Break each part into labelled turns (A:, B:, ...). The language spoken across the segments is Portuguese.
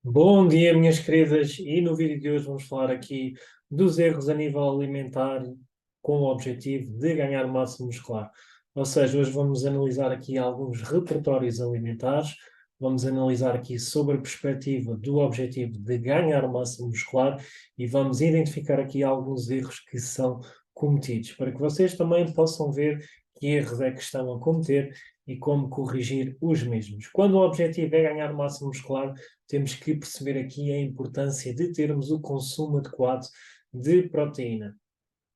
A: Bom dia, minhas queridas, e no vídeo de hoje vamos falar aqui dos erros a nível alimentar com o objetivo de ganhar massa muscular. Ou seja, hoje vamos analisar aqui alguns repertórios alimentares, vamos analisar aqui sobre a perspectiva do objetivo de ganhar massa muscular e vamos identificar aqui alguns erros que são cometidos, para que vocês também possam ver que erros é que estão a cometer e como corrigir os mesmos. Quando o objetivo é ganhar massa muscular, temos que perceber aqui a importância de termos o consumo adequado de proteína.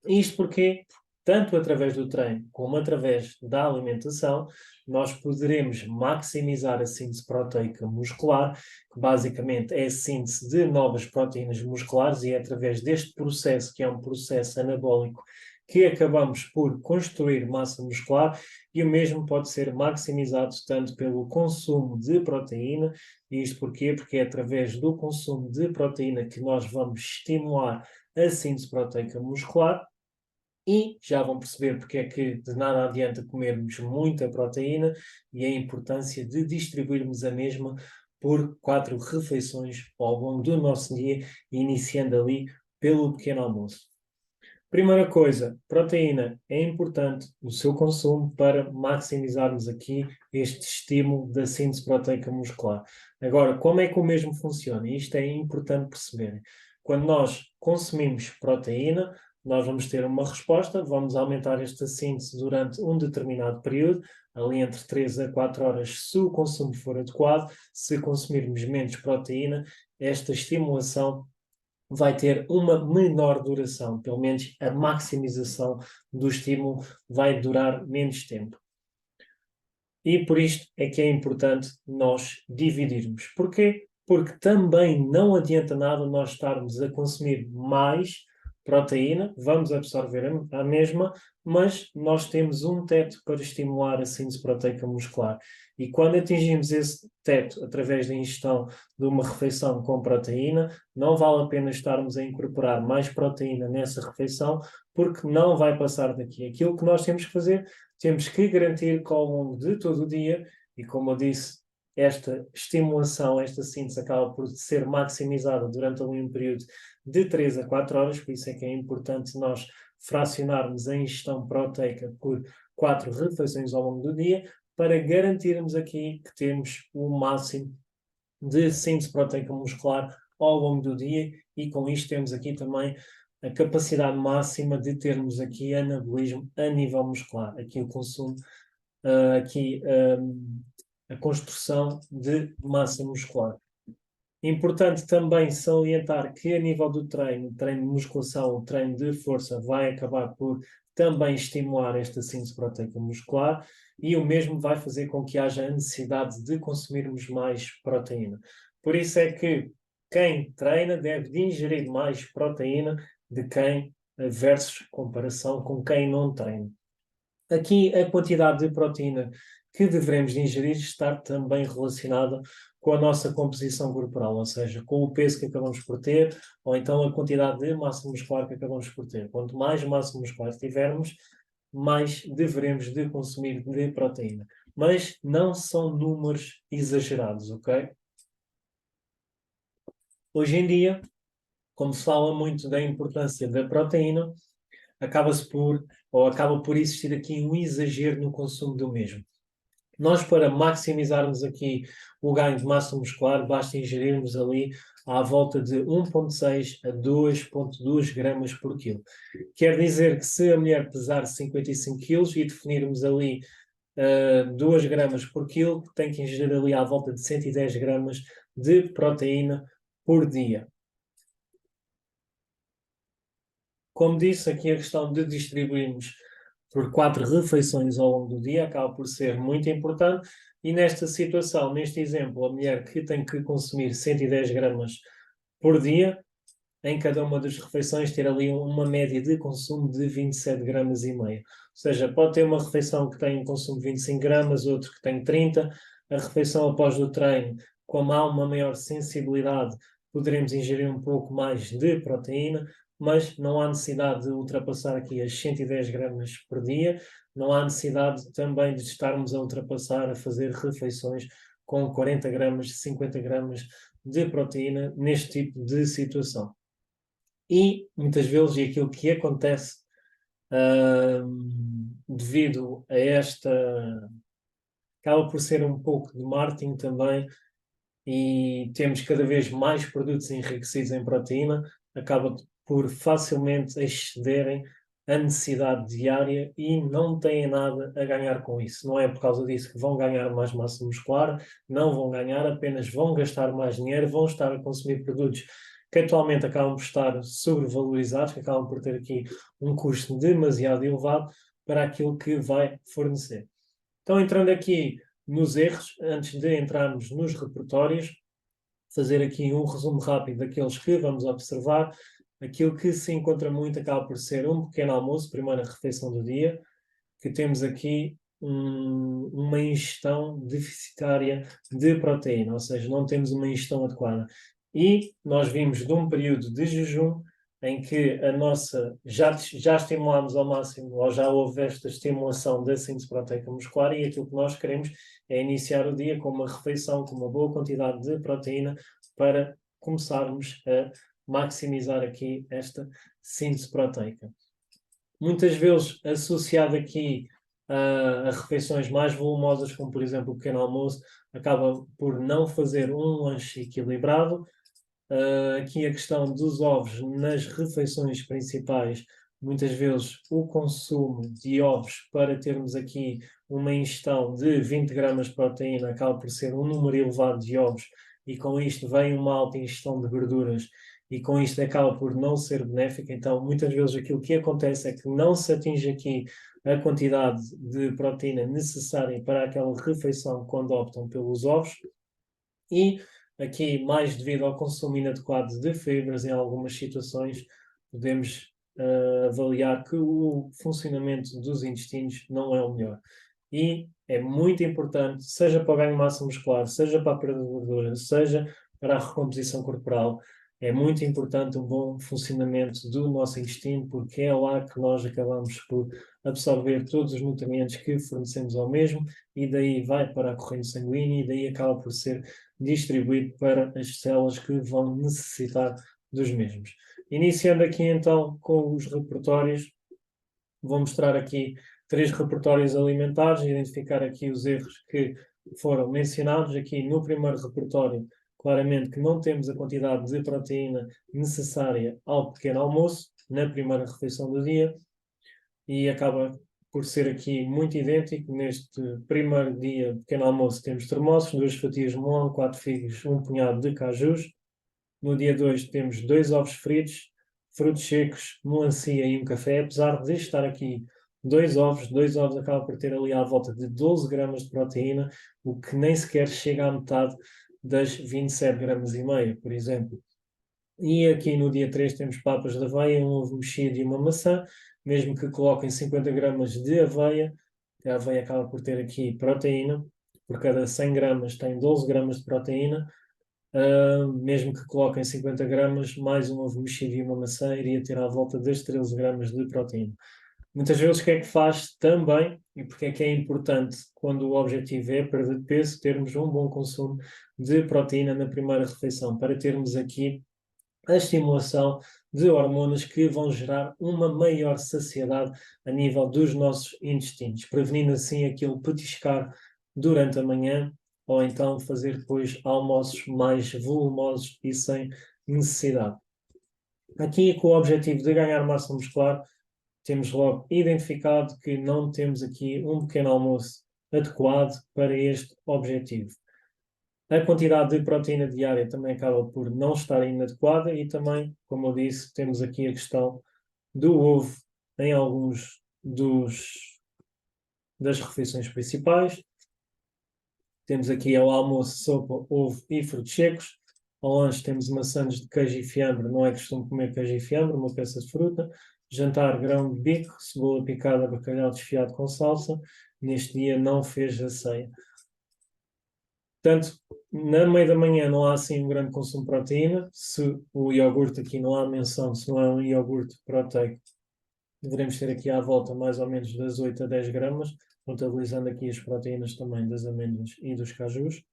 A: Isto porque, tanto através do treino como através da alimentação, nós poderemos maximizar a síntese proteica muscular, que basicamente é a síntese de novas proteínas musculares, e é através deste processo, que é um processo anabólico, que acabamos por construir massa muscular, e o mesmo pode ser maximizado tanto pelo consumo de proteína. Isto porquê? Porque é através do consumo de proteína que nós vamos estimular a síntese proteica muscular. E já vão perceber porque é que de nada adianta comermos muita proteína e a importância de distribuirmos a mesma por 4 refeições ao longo do nosso dia, iniciando ali pelo pequeno almoço. Primeira coisa, proteína. É importante o seu consumo para maximizarmos aqui este estímulo da síntese proteica muscular. Agora, como é que o mesmo funciona? Isto é importante perceberem. Quando nós consumimos proteína, nós vamos ter uma resposta, vamos aumentar esta síntese durante um determinado período, ali entre 3 a 4 horas, se o consumo for adequado. Se consumirmos menos proteína, esta estimulação vai ter uma menor duração, pelo menos a maximização do estímulo vai durar menos tempo. E por isto é que é importante nós dividirmos. Porquê? Porque também não adianta nada nós estarmos a consumir mais proteína, vamos absorver a mesma, mas nós temos um teto para estimular a síntese proteica muscular. E quando atingimos esse teto através da ingestão de uma refeição com proteína, não vale a pena estarmos a incorporar mais proteína nessa refeição, porque não vai passar daqui. Aquilo que nós temos que fazer, temos que garantir que ao longo de todo o dia, e como eu disse, esta estimulação, esta síntese acaba por ser maximizada durante ali um período de 3 a 4 horas, por isso é que é importante nós fracionarmos a ingestão proteica por 4 refeições ao longo do dia, para garantirmos aqui que temos o máximo de síntese proteica muscular ao longo do dia, e com isto temos aqui também a capacidade máxima de termos aqui anabolismo a nível muscular, aqui o consumo, aqui a construção de massa muscular. Importante também salientar que a nível do treino, treino de musculação, treino de força, vai acabar por também estimular esta síntese proteica muscular, e o mesmo vai fazer com que haja a necessidade de consumirmos mais proteína. Por isso é que quem treina deve de ingerir mais proteína de quem, versus comparação com quem não treina. Aqui a quantidade de proteína que devemos de ingerir está também relacionada com a nossa composição corporal, ou seja, com o peso que acabamos por ter, ou então a quantidade de massa muscular que acabamos por ter. Quanto mais massa muscular tivermos, mais devemos de consumir de proteína. Mas não são números exagerados, ok? Hoje em dia, como se fala muito da importância da proteína, acaba-se por, ou acaba por existir aqui um exagero no consumo do mesmo. Nós, para maximizarmos aqui o ganho de massa muscular, basta ingerirmos ali à volta de 1,6 a 2,2 gramas por quilo. Quer dizer que se a mulher pesar 55 quilos e definirmos ali 2 gramas por quilo, tem que ingerir ali à volta de 110 gramas de proteína por dia. Como disse, aqui a questão de distribuirmos por 4 refeições ao longo do dia acaba por ser muito importante, e nesta situação, neste exemplo, a mulher que tem que consumir 110 gramas por dia, em cada uma das refeições ter ali uma média de consumo de 27 gramas e meio. Ou seja, pode ter uma refeição que tem um consumo de 25 gramas, outro que tem 30. A refeição após o treino, como há uma maior sensibilidade, poderemos ingerir um pouco mais de proteína, mas não há necessidade de ultrapassar aqui as 110 gramas por dia. Não há necessidade também de estarmos a ultrapassar, a fazer refeições com 40 gramas, 50 gramas de proteína neste tipo de situação. E muitas vezes, e aquilo que acontece devido a esta, acaba por ser um pouco de marketing também, e temos cada vez mais produtos enriquecidos em proteína, acaba por facilmente excederem a necessidade diária e não têm nada a ganhar com isso. Não é por causa disso que vão ganhar mais massa muscular, não vão ganhar, apenas vão gastar mais dinheiro, vão estar a consumir produtos que atualmente acabam por estar sobrevalorizados, que acabam por ter aqui um custo demasiado elevado para aquilo que vai fornecer. Então, entrando aqui nos erros, antes de entrarmos nos repertórios, fazer aqui um resumo rápido daqueles que vamos observar. Aquilo que se encontra muito acaba por ser um pequeno almoço, primeira refeição do dia, que temos aqui uma ingestão deficitária de proteína, ou seja, não temos uma ingestão adequada. E nós vimos de um período de jejum em que a nossa já estimulámos ao máximo, ou já houve esta estimulação da síntese proteica muscular, e aquilo que nós queremos é iniciar o dia com uma refeição, com uma boa quantidade de proteína, para começarmos a maximizar aqui esta síntese proteica. Muitas vezes associado aqui a refeições mais volumosas, como por exemplo o pequeno almoço, acaba por não fazer um lanche equilibrado. Aqui a questão dos ovos nas refeições principais, muitas vezes o consumo de ovos para termos aqui uma ingestão de 20 gramas de proteína acaba por ser um número elevado de ovos, e com isto vem uma alta ingestão de gorduras, e com isto acaba por não ser benéfico. Então muitas vezes aquilo que acontece é que não se atinge aqui a quantidade de proteína necessária para aquela refeição quando optam pelos ovos, e aqui, mais devido ao consumo inadequado de fibras, em algumas situações, podemos avaliar que o funcionamento dos intestinos não é o melhor. E é muito importante, seja para o ganho de massa muscular, seja para a perda de gordura, seja para a recomposição corporal, é muito importante um bom funcionamento do nosso intestino, porque é lá que nós acabamos por absorver todos os nutrientes que fornecemos ao mesmo, e daí vai para a corrente sanguínea, e daí acaba por ser distribuído para as células que vão necessitar dos mesmos. Iniciando aqui então com os repertórios, vou mostrar aqui 3 repertórios alimentares e identificar aqui os erros que foram mencionados. Aqui no primeiro repertório, claramente que não temos a quantidade de proteína necessária ao pequeno almoço, na primeira refeição do dia, e acaba por ser aqui muito idêntico. Neste primeiro dia, pequeno almoço, temos termossos, 2 fatias de melão, 4 figos, um punhado de cajus. No dia 2 temos 2 ovos fritos, frutos secos, melancia e um café. Apesar de estar aqui 2 ovos acaba por ter ali à volta de 12 gramas de proteína, o que nem sequer chega à metade das 27 gramas e meio, por exemplo. E aqui no dia 3 temos papas de aveia, um ovo mexido e uma maçã. Mesmo que coloquem 50 gramas de aveia, a aveia acaba por ter aqui proteína, por cada 100 gramas tem 12 gramas de proteína. Mesmo que coloquem 50 gramas, mais um ovo mexido e uma maçã, iria ter à volta das 13 gramas de proteína. Muitas vezes o que é que faz também, e porque é que é importante, quando o objetivo é perda de peso, termos um bom consumo de proteína na primeira refeição, para termos aqui a estimulação de hormonas que vão gerar uma maior saciedade a nível dos nossos intestinos, prevenindo assim aquele petiscar durante a manhã, ou então fazer depois almoços mais volumosos e sem necessidade. Aqui, com o objetivo de ganhar massa muscular, temos logo identificado que não temos aqui um pequeno almoço adequado para este objetivo. A quantidade de proteína diária também acaba por não estar inadequada, e também, como eu disse, temos aqui a questão do ovo em alguns das refeições principais. Temos aqui ao almoço sopa, ovo e frutos secos. Ao lanche temos maçãs de queijo e fiambre, não é costume comer queijo e fiambre, uma peça de fruta. Jantar, grão de bico, cebola picada, bacalhau desfiado com salsa. Neste dia não fez a ceia. Portanto, na meia da manhã não há assim um grande consumo de proteína. Se o iogurte, aqui não há menção, se não é um iogurte proteico, deveremos ter aqui à volta mais ou menos das 8 a 10 gramas, contabilizando aqui as proteínas também das amêndoas e dos cajus.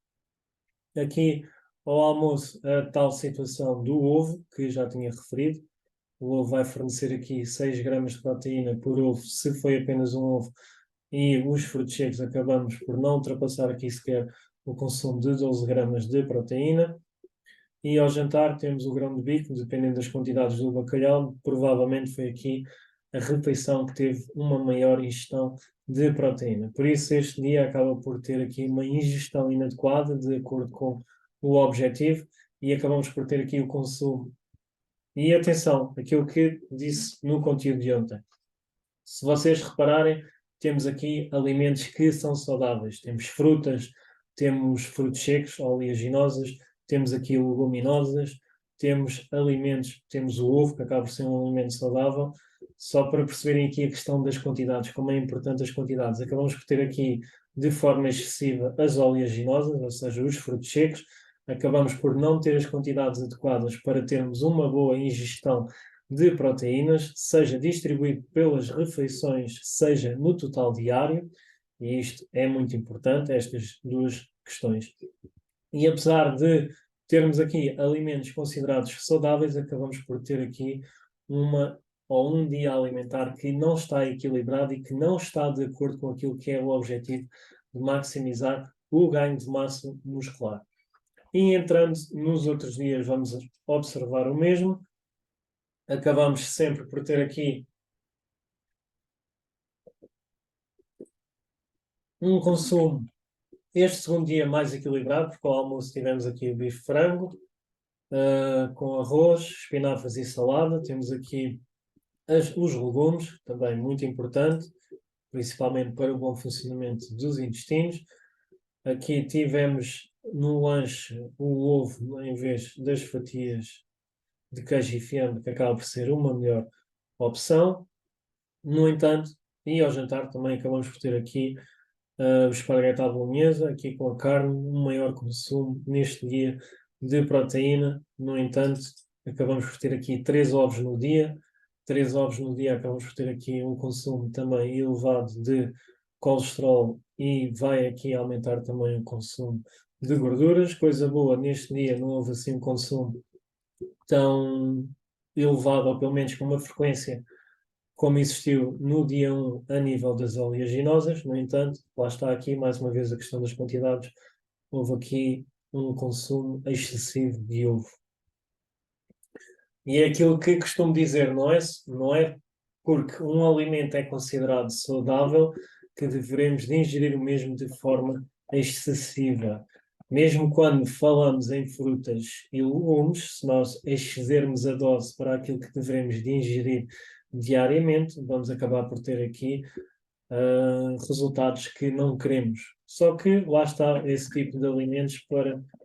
A: Aqui, Ao almoço, a tal situação do ovo, que já tinha referido. O ovo vai fornecer aqui 6 gramas de proteína por ovo, se foi apenas um ovo, e os frutos secos acabamos por não ultrapassar aqui sequer o consumo de 12 gramas de proteína. E ao jantar temos o grão de bico, dependendo das quantidades do bacalhau, provavelmente foi aqui a refeição que teve uma maior ingestão de proteína. Por isso este dia acaba por ter aqui uma ingestão inadequada, de acordo com o objetivo, e acabamos por ter aqui o consumo. E atenção, aquilo que disse no conteúdo de ontem. Se vocês repararem, temos aqui alimentos que são saudáveis. Temos frutas, temos frutos secos, oleaginosas, temos aqui leguminosas, temos alimentos, temos o ovo, que acaba por ser um alimento saudável. Só para perceberem aqui a questão das quantidades, como é importante as quantidades. Acabamos por ter aqui, de forma excessiva, as oleaginosas, ou seja, os frutos secos. Acabamos por não ter as quantidades adequadas para termos uma boa ingestão de proteínas, seja distribuído pelas refeições, seja no total diário, e isto é muito importante, estas duas questões. E apesar de termos aqui alimentos considerados saudáveis, acabamos por ter aqui um dia alimentar que não está equilibrado e que não está de acordo com aquilo que é o objetivo de maximizar o ganho de massa muscular. E entrando nos outros dias, vamos observar o mesmo. Acabamos sempre por ter aqui um consumo, este segundo dia mais equilibrado, porque ao almoço tivemos aqui o bife frango, com arroz, espinafres e salada. Temos aqui os legumes, também muito importante, principalmente para o bom funcionamento dos intestinos. Aqui tivemos no lanche o ovo em vez das fatias de queijo e fiambre, que acaba por ser uma melhor opção. No entanto, e ao jantar também acabamos por ter aqui o esparguete à bolonhesa, aqui com a carne, um maior consumo neste dia de proteína. No entanto, acabamos por ter aqui 3 ovos no dia. 3 ovos no dia, acabamos por ter aqui um consumo também elevado de colesterol e vai aqui aumentar também o consumo de gorduras. Coisa boa, neste dia não houve assim um consumo tão elevado, ou pelo menos com uma frequência como existiu no dia 1 a nível das oleaginosas. No entanto, lá está aqui mais uma vez a questão das quantidades. Houve aqui um consumo excessivo de ovo. E é aquilo que costumo dizer, não é porque um alimento é considerado saudável que devemos de ingerir o mesmo de forma excessiva. Mesmo quando falamos em frutas e legumes, se nós excedermos a dose para aquilo que devemos de ingerir diariamente, vamos acabar por ter aqui resultados que não queremos. Só que lá está esse tipo de alimentos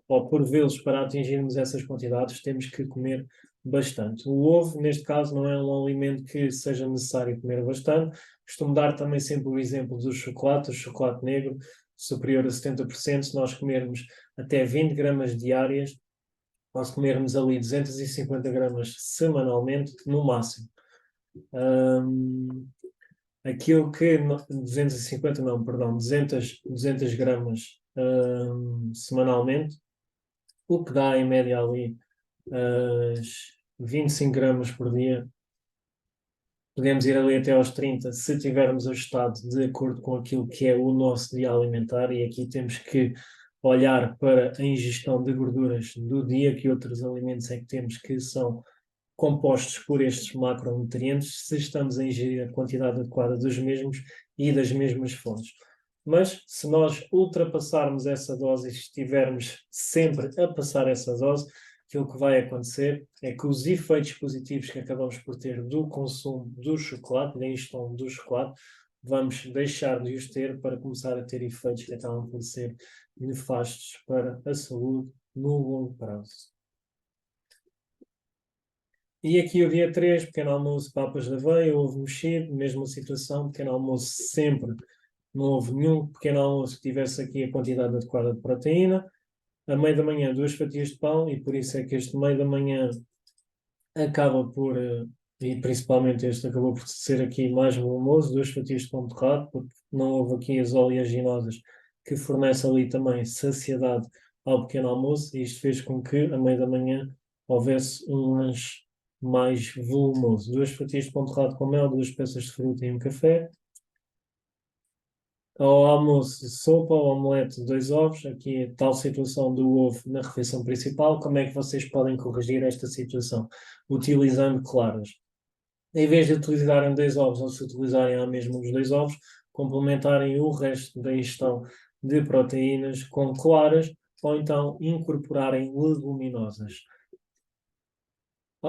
A: ou por vezes, para atingirmos essas quantidades, temos que comer bastante. O ovo, neste caso, não é um alimento que seja necessário comer bastante. Costumo dar também sempre o exemplo do chocolate, o chocolate negro, superior a 70%, se nós comermos até 20 gramas diárias, nós comermos ali 250 gramas semanalmente, no máximo. Aquilo que 250, não, perdão, 200 gramas semanalmente, o que dá em média ali 25 gramas por dia. Podemos ir ali até aos 30 se tivermos ajustado de acordo com aquilo que é o nosso dia alimentar, e aqui temos que olhar para a ingestão de gorduras do dia, que outros alimentos é que temos que são compostos por estes macronutrientes, se estamos a ingerir a quantidade adequada dos mesmos e das mesmas fontes. Mas se nós ultrapassarmos essa dose e estivermos sempre a passar essa dose, aquilo que vai acontecer é que os efeitos positivos que acabamos por ter do consumo do chocolate, da ingestão do chocolate, vamos deixar de os ter para começar a ter efeitos que acabam por ser nefastos para a saúde no longo prazo. E aqui o dia 3, pequeno almoço, papas de aveia, ovo mexido, mesma situação, pequeno almoço sempre, não houve nenhum pequeno almoço que tivesse aqui a quantidade adequada de proteína. A meio da manhã, 2 fatias de pão, e por isso é que este meio da manhã acaba por, e principalmente este acabou por ser aqui mais volumoso, 2 fatias de pão torrado, porque não houve aqui as oleaginosas que fornecem ali também saciedade ao pequeno almoço, e isto fez com que, a meio da manhã, houvesse um lanche mais volumoso. 2 fatias de pão torrado com mel, 2 peças de fruta e um café. Ao almoço, sopa ou omelete, 2 ovos. Aqui a tal situação do ovo na refeição principal. Como é que vocês podem corrigir esta situação? Utilizando claras. Em vez de utilizarem 2 ovos, ou se utilizarem a mesma os 2 ovos, complementarem o resto da ingestão de proteínas com claras, ou então incorporarem leguminosas.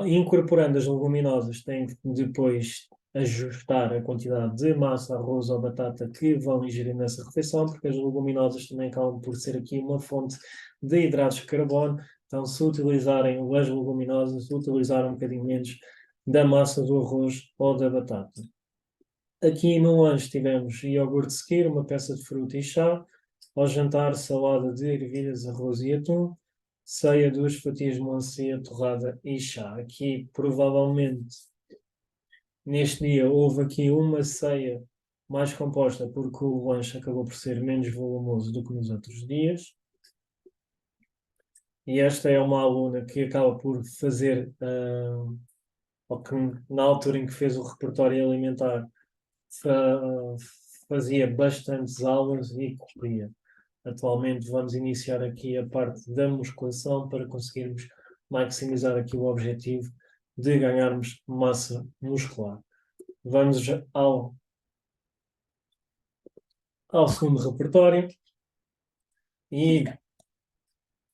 A: Incorporando as leguminosas, têm que depois ajustar a quantidade de massa, arroz ou batata que vão ingerir nessa refeição, porque as leguminosas também acabam por ser aqui uma fonte de hidratos de carbono. Então, se utilizarem as leguminosas, utilizar um bocadinho menos da massa do arroz ou da batata. Aqui no lanche tivemos iogurte Skyr, uma peça de fruta e chá. Ao jantar, salada de ervilhas, arroz e atum. Ceia, 2 fatias de melancia, torrada e chá. Aqui, provavelmente, neste dia, houve aqui uma ceia mais composta, porque o lanche acabou por ser menos volumoso do que nos outros dias. E esta é uma aluna que acaba por fazer, ou que na altura em que fez o repertório alimentar, fazia bastantes aulas e corria. Atualmente vamos iniciar aqui a parte da musculação para conseguirmos maximizar aqui o objetivo de ganharmos massa muscular. Vamos ao segundo repertório e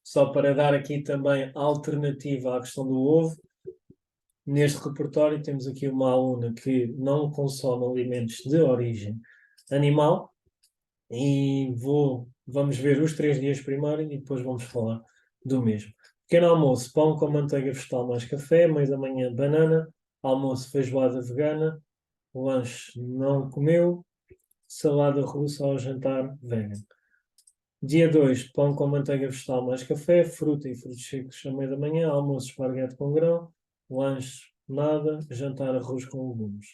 A: só para dar aqui também alternativa à questão do ovo, neste repertório temos aqui uma aluna que não consome alimentos de origem animal e vamos ver os 3 dias primeiro e depois vamos falar do mesmo. Pequeno almoço, pão com manteiga vegetal mais café, meio da manhã banana, almoço feijoada vegana, lanche não comeu, salada russa ao jantar vegan. Dia 2, pão com manteiga vegetal mais café, fruta e frutos secos à meia da manhã, almoço esparguete com grão, lanche nada, jantar arroz com legumes.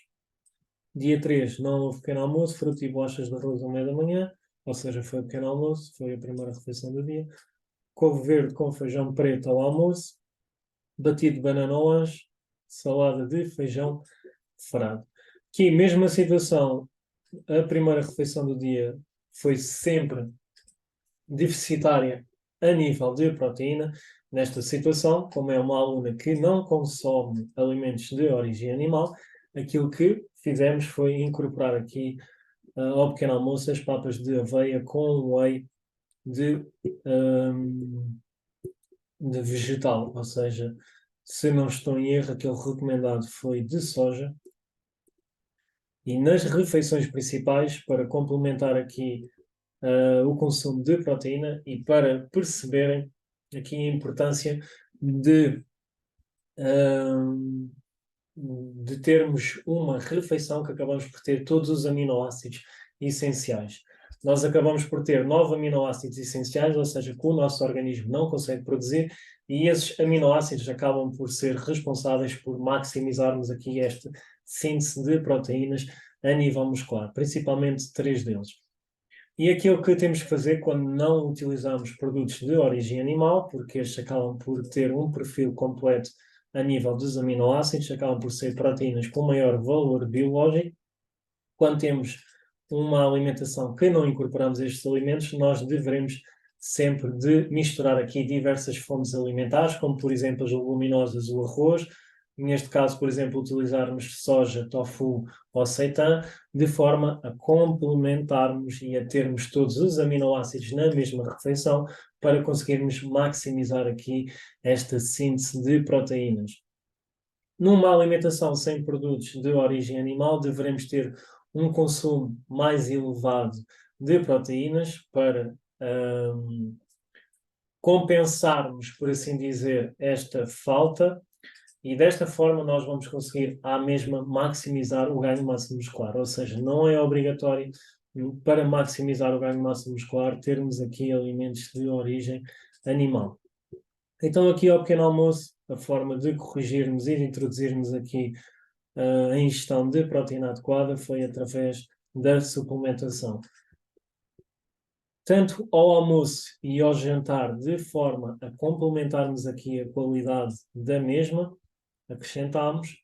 A: Dia 3, não houve pequeno almoço, fruta e bolachas de arroz à meia da manhã, ou seja, foi o pequeno almoço, foi a primeira refeição do dia. Couve verde com feijão preto ao almoço, batido de banana ao lanche, salada de feijão frado. Aqui, mesma situação, a primeira refeição do dia foi sempre deficitária a nível de proteína. Nesta situação, como é uma aluna que não consome alimentos de origem animal, aquilo que fizemos foi incorporar aqui ao pequeno almoço as papas de aveia com whey de vegetal, ou seja, se não estou em erro, aquele recomendado foi de soja. E nas refeições principais, para complementar aqui o consumo de proteína e para perceberem aqui a importância de, de termos uma refeição que acabamos por ter todos os aminoácidos essenciais. Nós acabamos por ter 9 aminoácidos essenciais, ou seja, que o nosso organismo não consegue produzir, e esses aminoácidos acabam por ser responsáveis por maximizarmos aqui esta síntese de proteínas a nível muscular, principalmente 3 deles. E aquilo que temos que fazer quando não utilizamos produtos de origem animal, porque estes acabam por ter um perfil completo a nível dos aminoácidos, acabam por ser proteínas com maior valor biológico. Quando temos uma alimentação que não incorporamos estes alimentos, nós devemos sempre de misturar aqui diversas fontes alimentares, como por exemplo as leguminosas, o arroz, neste caso, por exemplo, utilizarmos soja, tofu ou seitan, de forma a complementarmos e a termos todos os aminoácidos na mesma refeição para conseguirmos maximizar aqui esta síntese de proteínas. Numa alimentação sem produtos de origem animal, devemos ter um consumo mais elevado de proteínas para compensarmos, por assim dizer, esta falta, e desta forma nós vamos conseguir à mesma maximizar o ganho de massa muscular, ou seja, não é obrigatório para maximizar o ganho de massa muscular termos aqui alimentos de origem animal. Então aqui ao pequeno almoço, a forma de corrigirmos e de introduzirmos aqui a ingestão de proteína adequada foi através da suplementação. tanto ao almoço e ao jantar, de forma a complementarmos aqui a qualidade da mesma, acrescentamos,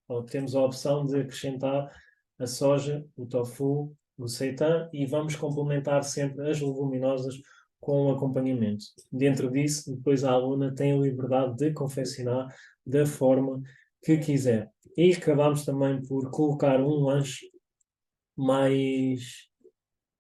A: ou temos a opção de acrescentar a soja, o tofu, o seitan e vamos complementar sempre as leguminosas com o acompanhamento. Dentro disso, depois a aluna tem a liberdade de confeccionar da forma que quiser. E acabamos também por colocar um lanche mais,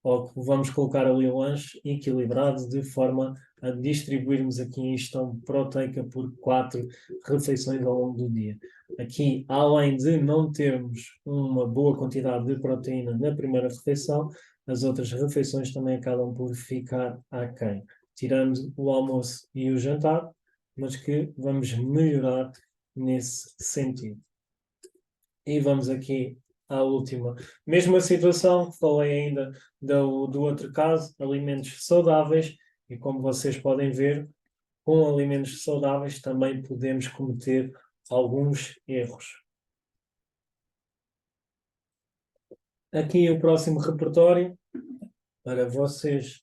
A: ou vamos colocar ali um lanche equilibrado de forma a distribuirmos aqui a ingestão proteica por 4 refeições ao longo do dia. Aqui, além de não termos uma boa quantidade de proteína na primeira refeição, as outras refeições também acabam por ficar aquém, tirando o almoço e o jantar, mas que vamos melhorar nesse sentido. E vamos aqui à última. Mesma situação, falei ainda do outro caso, alimentos saudáveis, e como vocês podem ver, com alimentos saudáveis também podemos cometer alguns erros. Aqui o próximo repertório, para vocês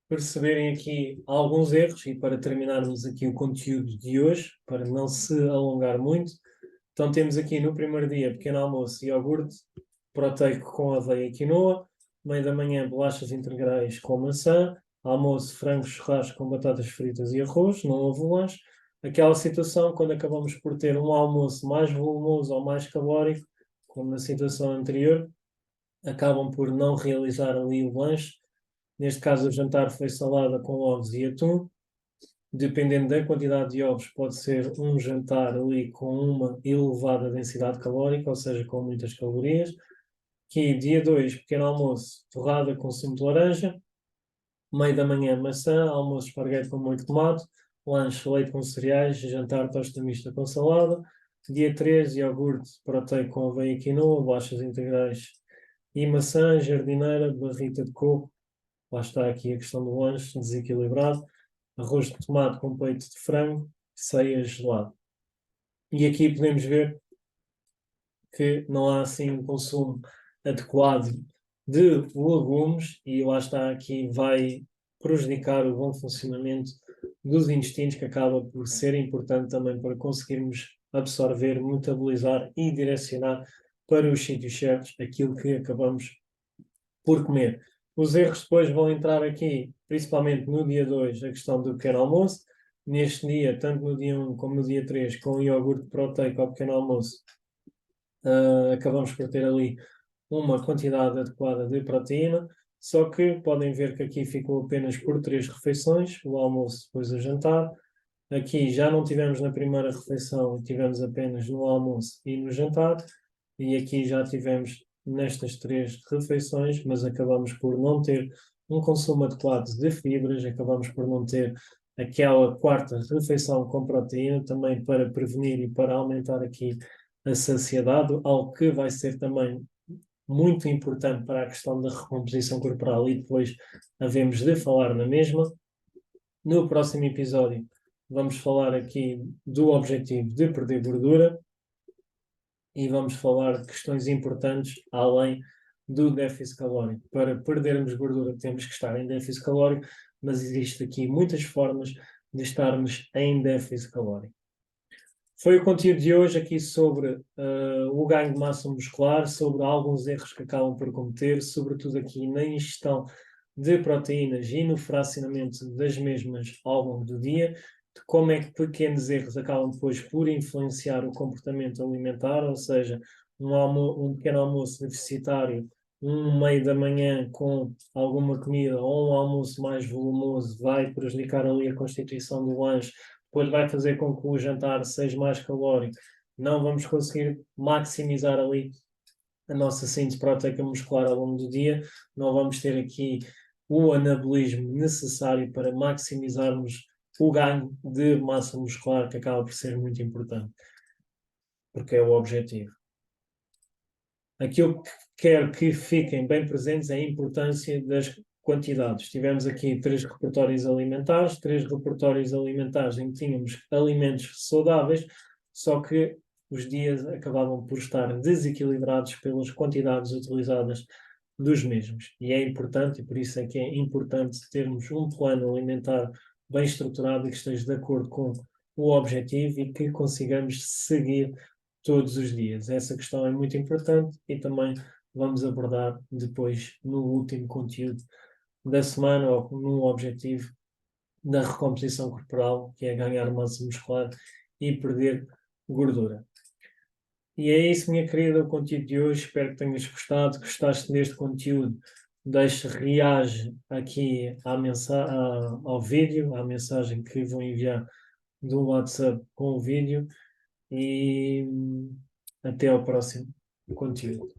A: perceberem aqui alguns erros e para terminarmos aqui o conteúdo de hoje, para não se alongar muito. Então temos aqui no primeiro dia pequeno almoço iogurte proteico com aveia e quinoa, meio da manhã bolachas integrais com maçã, almoço frango churrasco com batatas fritas e arroz, não houve lanche. Aquela situação quando acabamos por ter um almoço mais volumoso ou mais calórico, como na situação anterior, acabam por não realizar ali o lanche. Neste caso o jantar foi salada com ovos e atum. Dependendo da quantidade de ovos, pode ser um jantar ali com uma elevada densidade calórica, ou seja, com muitas calorias. Aqui, dia 2, pequeno almoço, torrada com sumo de laranja. Meio da manhã, maçã. Almoço, esparguete com molho de tomate. Lanche, leite com cereais. Jantar, tosta mista com salada. Dia 3, iogurte proteico com aveia e quinoa, bolachas integrais e maçã. Jardineira, barrita de coco. Lá está aqui a questão do lanche, desequilibrado. Arroz de tomate com peito de frango, ceia gelado. E aqui podemos ver que não há assim um consumo adequado de legumes e lá está, aqui vai prejudicar o bom funcionamento dos intestinos, que acaba por ser importante também para conseguirmos absorver, metabolizar e direcionar para os sítios certos aquilo que acabamos por comer. Os erros depois vão entrar aqui, principalmente no dia 2, a questão do pequeno almoço. Neste dia, tanto no dia 1 como no dia 3, com o iogurte proteico ao pequeno almoço, acabamos por ter ali uma quantidade adequada de proteína, só que podem ver que aqui ficou apenas por 3 refeições, o almoço depois o jantar. Aqui já não tivemos na primeira refeição, tivemos apenas no almoço e no jantar, e aqui já tivemos nestas 3 refeições, mas acabamos por não ter um consumo adequado de fibras, acabamos por não ter aquela quarta refeição com proteína, também para prevenir e para aumentar aqui a saciedade, algo que vai ser também muito importante para a questão da recomposição corporal e depois havemos de falar na mesma. No próximo episódio vamos falar aqui do objetivo de perder gordura e vamos falar de questões importantes além do déficit calórico. Para perdermos gordura temos que estar em déficit calórico, mas existe aqui muitas formas de estarmos em déficit calórico. Foi o conteúdo de hoje aqui sobre o ganho de massa muscular, sobre alguns erros que acabam por cometer, sobretudo aqui na ingestão de proteínas e no fracionamento das mesmas ao longo do dia, de como é que pequenos erros acabam depois por influenciar o comportamento alimentar, ou seja, um pequeno almoço deficitário, um meio da manhã com alguma comida ou um almoço mais volumoso vai prejudicar ali a constituição do lanche, depois vai fazer com que o jantar seja mais calórico. Não vamos conseguir maximizar ali a nossa síntese proteica muscular ao longo do dia, não vamos ter aqui o anabolismo necessário para maximizarmos o ganho de massa muscular, que acaba por ser muito importante, porque é o objetivo. Aquilo que quero que fiquem bem presentes é a importância das quantidades. Tivemos aqui 3 repertórios alimentares, 3 repertórios alimentares em que tínhamos alimentos saudáveis, só que os dias acabavam por estar desequilibrados pelas quantidades utilizadas dos mesmos. E é importante, e por isso é que é importante termos um plano alimentar bem estruturado e que esteja de acordo com o objetivo e que consigamos seguir todos os dias. Essa questão é muito importante e também vamos abordar depois no último conteúdo da semana ou no objetivo da recomposição corporal, que é ganhar massa muscular e perder gordura. E é isso, minha querida, o conteúdo de hoje. Espero que tenhas gostado. Gostaste deste conteúdo? Deixe, reage aqui ao vídeo, à mensagem que vou enviar do WhatsApp com o vídeo e até ao próximo conteúdo.